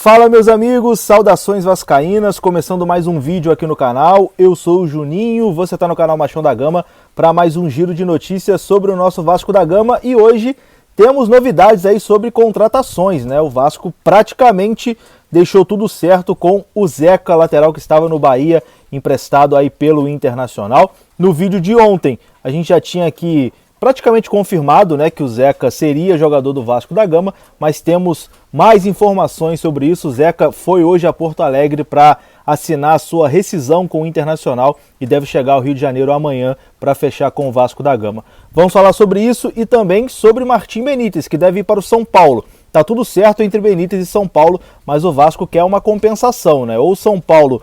Fala meus amigos, saudações vascaínas, começando mais um vídeo aqui no canal. Eu sou o Juninho, você está no canal Machão da Gama para mais um giro de notícias sobre o nosso Vasco da Gama e hoje temos novidades aí sobre contratações, né? O Vasco praticamente deixou tudo certo com o Zeca, lateral que estava no Bahia, emprestado aí pelo Internacional. No vídeo de ontem a gente já tinha aqui praticamente confirmado, né, que o Zeca seria jogador do Vasco da Gama, mas temos mais informações sobre isso. O Zeca foi hoje a Porto Alegre para assinar a sua rescisão com o Internacional e deve chegar ao Rio de Janeiro amanhã para fechar com o Vasco da Gama. Vamos falar sobre isso e também sobre Martim Benítez, que deve ir para o São Paulo. Tá tudo certo entre Benítez e São Paulo, mas o Vasco quer uma compensação, né? Ou o São Paulo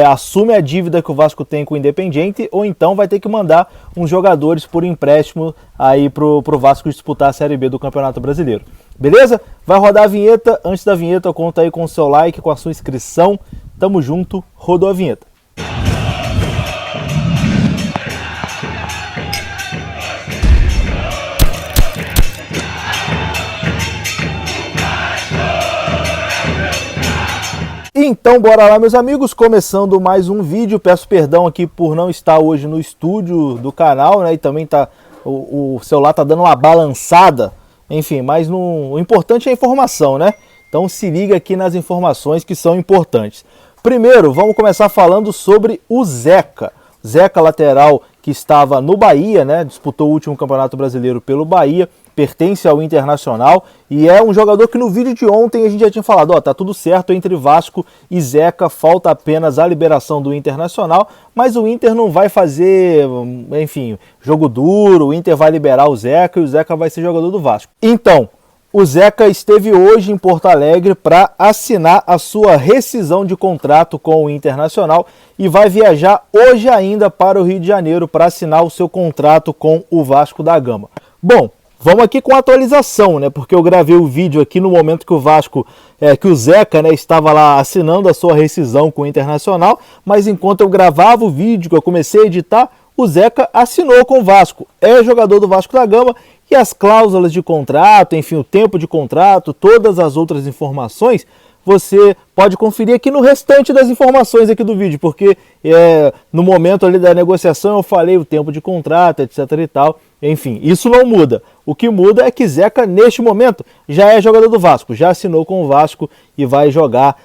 assume a dívida que o Vasco tem com o Independiente, ou então vai ter que mandar uns jogadores por empréstimo aí pro Vasco disputar a Série B do Campeonato Brasileiro. Beleza? Vai rodar a vinheta. Antes da vinheta, conta aí com o seu like, com a sua inscrição. Tamo junto, rodou a vinheta. Então bora lá meus amigos, começando mais um vídeo. Peço perdão aqui por não estar hoje no estúdio do canal, né? E também o celular tá dando uma balançada, enfim, mas o importante é a informação, né? Então se liga aqui nas informações que são importantes. Primeiro, vamos começar falando sobre o Zeca. Zeca, lateral que estava no Bahia, né? Disputou o último Campeonato Brasileiro pelo Bahia, pertence ao Internacional e é um jogador que no vídeo de ontem a gente já tinha falado, ó, tá tudo certo entre Vasco e Zeca, falta apenas a liberação do Internacional, mas o Inter não vai fazer, enfim, jogo duro, o Inter vai liberar o Zeca e o Zeca vai ser jogador do Vasco. Então, o Zeca esteve hoje em Porto Alegre para assinar a sua rescisão de contrato com o Internacional e vai viajar hoje ainda para o Rio de Janeiro para assinar o seu contrato com o Vasco da Gama. Bom, vamos aqui com a atualização, né? Porque eu gravei o vídeo aqui no momento que o Vasco, que o Zeca, né, estava lá assinando a sua rescisão com o Internacional, mas enquanto eu gravava o vídeo, que eu comecei a editar, o Zeca assinou com o Vasco, é jogador do Vasco da Gama e as cláusulas de contrato, enfim, o tempo de contrato, todas as outras informações, você pode conferir aqui no restante das informações aqui do vídeo, porque no momento ali da negociação eu falei o tempo de contrato, etc e tal, enfim, isso não muda. O que muda é que Zeca, neste momento, já é jogador do Vasco, já assinou com o Vasco e vai jogar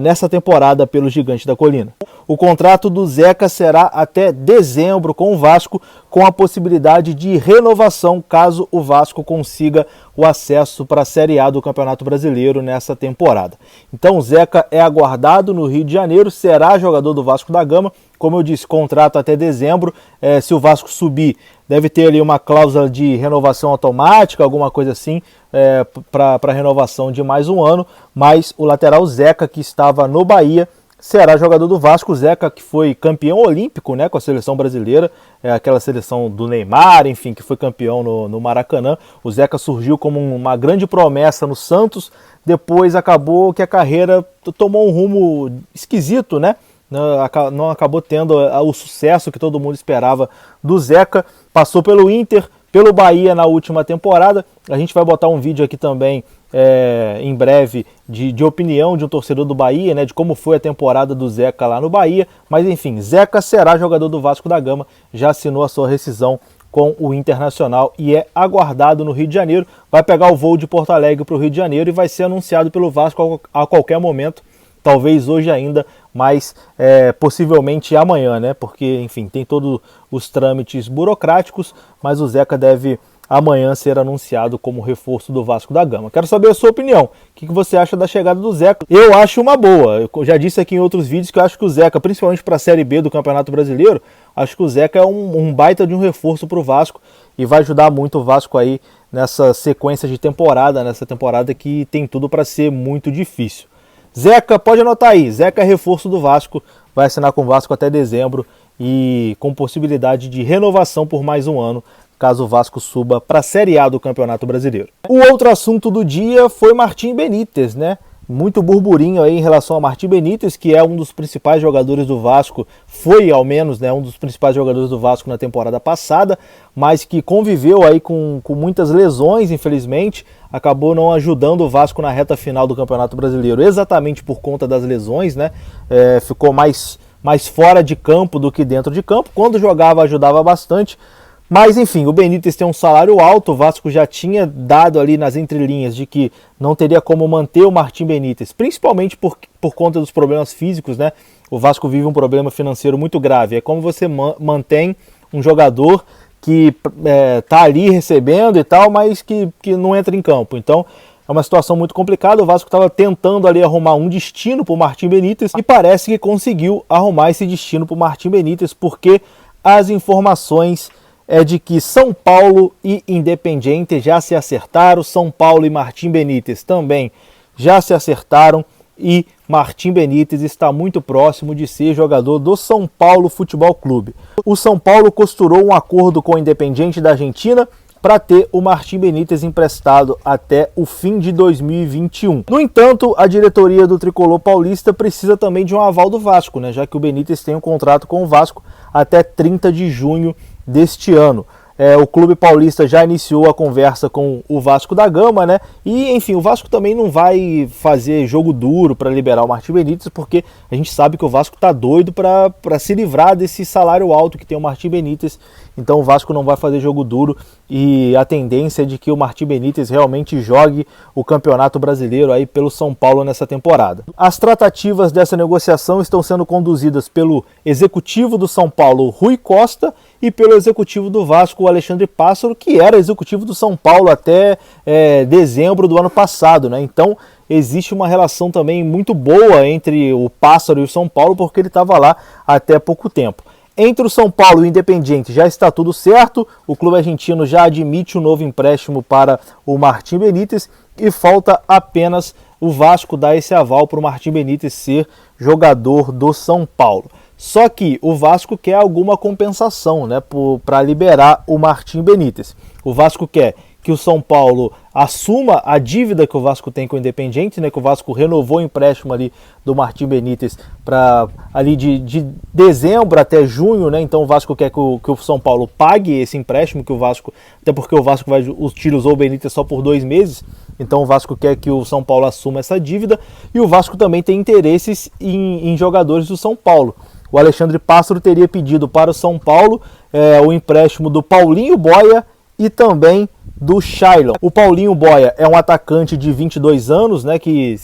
nessa temporada pelo Gigante da Colina. O contrato do Zeca será até dezembro com o Vasco, com a possibilidade de renovação caso o Vasco consiga o acesso para a Série A do Campeonato Brasileiro nessa temporada. Então o Zeca é aguardado no Rio de Janeiro, será jogador do Vasco da Gama, como eu disse, contrato até dezembro, se o Vasco subir, deve ter ali uma cláusula de renovação automática, alguma coisa assim, para renovação de mais um ano, mas o lateral Zeca, que estava no Bahia, será jogador do Vasco. O Zeca, que foi campeão olímpico, né, com a seleção brasileira, aquela seleção do Neymar, enfim, que foi campeão no Maracanã. O Zeca surgiu como uma grande promessa no Santos, depois acabou que a carreira tomou um rumo esquisito, né? Não acabou tendo o sucesso que todo mundo esperava do Zeca, passou pelo Inter, pelo Bahia na última temporada. A gente vai botar um vídeo aqui também em breve de opinião de um torcedor do Bahia, né, de como foi a temporada do Zeca lá no Bahia, mas enfim, Zeca será jogador do Vasco da Gama, já assinou a sua rescisão com o Internacional e é aguardado no Rio de Janeiro, vai pegar o voo de Porto Alegre para o Rio de Janeiro e vai ser anunciado pelo Vasco a qualquer momento, talvez hoje ainda, mas possivelmente amanhã, né? Porque, enfim, tem todos os trâmites burocráticos, mas o Zeca deve amanhã ser anunciado como reforço do Vasco da Gama. Quero saber a sua opinião. O que você acha da chegada do Zeca? Eu acho uma boa. Eu já disse aqui em outros vídeos que eu acho que o Zeca, principalmente para a Série B do Campeonato Brasileiro, acho que o Zeca é um baita de um reforço para o Vasco e vai ajudar muito o Vasco aí nessa sequência de temporada, nessa temporada que tem tudo para ser muito difícil. Zeca, pode anotar aí, Zeca é reforço do Vasco, vai assinar com o Vasco até dezembro e com possibilidade de renovação por mais um ano, caso o Vasco suba para a Série A do Campeonato Brasileiro. O outro assunto do dia foi Martim Benítez, né? muito burburinho aí em relação a Martim Benítez, que é um dos principais jogadores do Vasco, foi ao menos, né, um dos principais jogadores do Vasco na temporada passada, mas que conviveu aí com muitas lesões, infelizmente, acabou não ajudando o Vasco na reta final do Campeonato Brasileiro, exatamente por conta das lesões, né, ficou mais fora de campo do que dentro de campo. Quando jogava, ajudava bastante. Mas enfim, o Benítez tem um salário alto, o Vasco já tinha dado ali nas entrelinhas de que não teria como manter o Martim Benítez, principalmente por conta dos problemas físicos, né? O Vasco vive um problema financeiro muito grave. É como você mantém um jogador que tá ali recebendo e tal, mas que não entra em campo. Então é uma situação muito complicada. O Vasco estava tentando ali arrumar um destino para o Martim Benítez e parece que conseguiu arrumar esse destino para o Martim Benítez, porque as informações é de que São Paulo e Independiente já se acertaram, São Paulo e Martim Benítez também já se acertaram e Martim Benítez está muito próximo de ser jogador do São Paulo Futebol Clube. O São Paulo costurou um acordo com o Independiente da Argentina para ter o Martim Benítez emprestado até o fim de 2021. No entanto, a diretoria do Tricolor Paulista precisa também de um aval do Vasco, né, já que o Benítez tem um contrato com o Vasco até 30 de junho deste ano. O clube paulista já iniciou a conversa com o Vasco da Gama, né? E, enfim, o Vasco também não vai fazer jogo duro para liberar o Martim Benítez, porque a gente sabe que o Vasco está doido para se livrar desse salário alto que tem o Martim Benítez. Então o Vasco não vai fazer jogo duro e a tendência é de que o Martim Benítez realmente jogue o Campeonato Brasileiro aí pelo São Paulo nessa temporada. As tratativas dessa negociação estão sendo conduzidas pelo executivo do São Paulo, Rui Costa, e pelo executivo do Vasco, o Alexandre Pássaro, que era executivo do São Paulo até dezembro do ano passado, né? Então existe uma relação também muito boa entre o Pássaro e o São Paulo, porque ele estava lá até pouco tempo. Entre o São Paulo e o Independiente já está tudo certo, o clube argentino já admite um novo empréstimo para o Martim Benítez e falta apenas o Vasco dar esse aval para o Martim Benítez ser jogador do São Paulo. Só que o Vasco quer alguma compensação, né, para liberar o Martim Benítez. O Vasco quer que o São Paulo assuma a dívida que o Vasco tem com o Independiente, né, que o Vasco renovou o empréstimo ali do Martim Benítez para ali de dezembro até junho, né? Então o Vasco quer que o São Paulo pague esse empréstimo que o Vasco, até porque o Vasco usou o Benítez só por 2 meses. Então o Vasco quer que o São Paulo assuma essa dívida e o Vasco também tem interesses em jogadores do São Paulo. O Alexandre Pássaro teria pedido para o São Paulo o empréstimo do Paulinho Boia e também do Shailon. O Paulinho Boia é um atacante de 22 anos, né, que,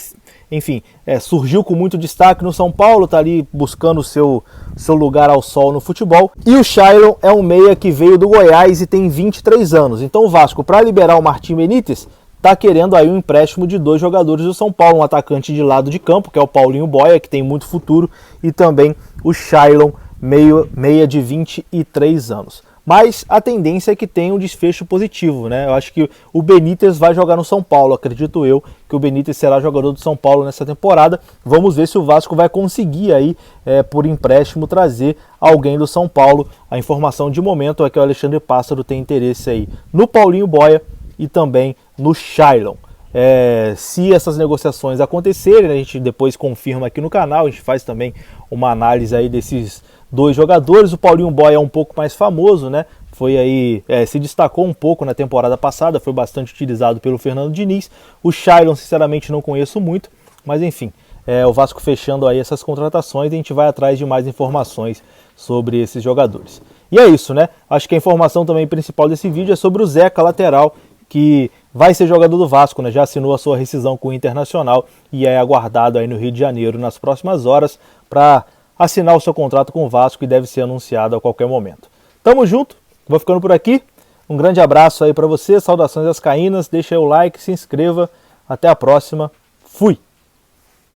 enfim, surgiu com muito destaque no São Paulo, está ali buscando o seu lugar ao sol no futebol. E o Shailon é um meia que veio do Goiás e tem 23 anos. Então o Vasco, para liberar o Martim Benítez, está querendo aí um empréstimo de 2 jogadores do São Paulo, um atacante de lado de campo, que é o Paulinho Boia, que tem muito futuro, e também o Shailon, meia de 23 anos. Mas a tendência é que tenha um desfecho positivo, né? Eu acho que o Benítez vai jogar no São Paulo, acredito eu que o Benítez será jogador do São Paulo nessa temporada. Vamos ver se o Vasco vai conseguir aí, por empréstimo, trazer alguém do São Paulo. A informação de momento é que o Alexandre Pássaro tem interesse aí no Paulinho Boia e também no Shailon. Se essas negociações acontecerem, a gente depois confirma aqui no canal, a gente faz também uma análise aí desses 2 jogadores. O Paulinho Boia é um pouco mais famoso, né? Foi aí, se destacou um pouco na temporada passada, foi bastante utilizado pelo Fernando Diniz. O Shailon, sinceramente, não conheço muito, mas enfim, o Vasco fechando aí essas contratações, a gente vai atrás de mais informações sobre esses jogadores. E é isso, né? Acho que a informação também principal desse vídeo é sobre o Zeca, lateral, que vai ser jogador do Vasco, né? Já assinou a sua rescisão com o Internacional e é aguardado aí no Rio de Janeiro nas próximas horas para assinar o seu contrato com o Vasco e deve ser anunciado a qualquer momento. Tamo junto, vou ficando por aqui. Um grande abraço aí para você, saudações vascaínas, deixa aí o like, se inscreva. Até a próxima, fui!